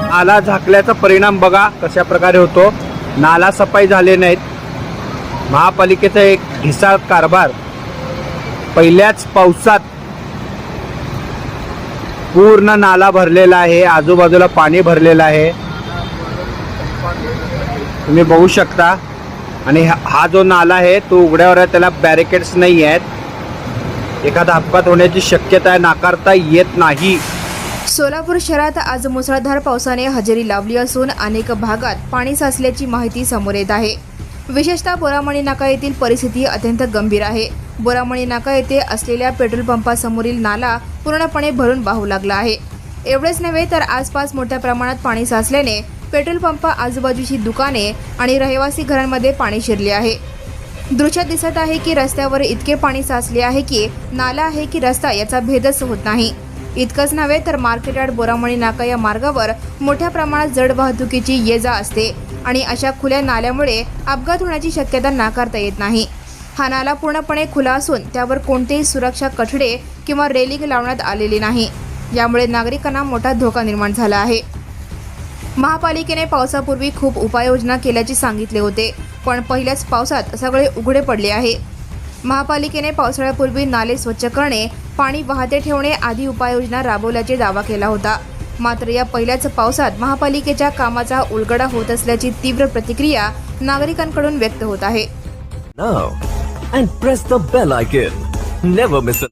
नाला झाकल्याचा परिणाम बघा कशा प्रकारे होतो। नाला सफाई झाले नाहीत। महापालिकेचा एक ढिसाळ कारभार। पहिल्याच पावसात पूर्ण नाला भरलेला आहे, आजूबाजूला पाणी भरलेलं आहे, तुम्ही बघू शकता। आणि हा जो नाला आहे तो उघड्यावर आहे, त्याला बॅरिकेड्स नाही आहेत। एखादा अपघात होण्याची शक्यता आहे, नाकारता येत नाही। सोलापूर शहरात आज मुसळधार पावसाने हजेरी लावली असून अनेक भागात पाणी साचल्याची माहिती समोर येत आहे। विशेषतः बोरामणी नाका येथील परिस्थिती अत्यंत गंभीर आहे। बोरामणी नाका येथे असलेल्या पेट्रोल पंपासमोरील नाला पूर्णपणे भरून वाहू लागला आहे। एवढेच नव्हे तर आसपास मोठ्या प्रमाणात पाणी साचल्याने पेट्रोल पंप, आजूबाजूची दुकाने आणि रहिवासी घरांमध्ये पाणी शिरले आहे। दृश्यात दिसत आहे की रस्त्यावर इतके पाणी साचले आहे की नाला आहे की रस्ता याचा भेदच होत नाही। इतकंच नव्हे तर मार्केट यार्ड बोरामणी नाका या मार्गावर मोठ्या प्रमाणात जड वाहतुकीची ये-जा असते आणि अशा खुल्या नाल्यामुळे अपघात होण्याची शक्यता नाकारता येत नाही। हा नाला पूर्णपणे खुला असून त्यावर कोणतेही सुरक्षा कठडे किंवा रेलिंग लावण्यात आलेली नाही। यामुळे नागरिकांना मोठा धोका निर्माण झाला आहे। महापालिकेने पावसापूर्वी खूप उपाययोजना केल्याचे सांगितले होते, पण पहिल्याच पावसात सगळे उघडे पडले आहे। महापालिकेने पावसाळ्यापूर्वी नाले स्वच्छ करणे, पाणी वाहते ठेवणे आदी उपाययोजना राबवल्याचे दावा केला होता। मात्र या पहिल्याच पावसात महापालिकेच्या कामाचा उलगडा होत असल्याची तीव्र प्रतिक्रिया नागरिकांकडून व्यक्त होत आहे। Now and press the bell icon. Never miss a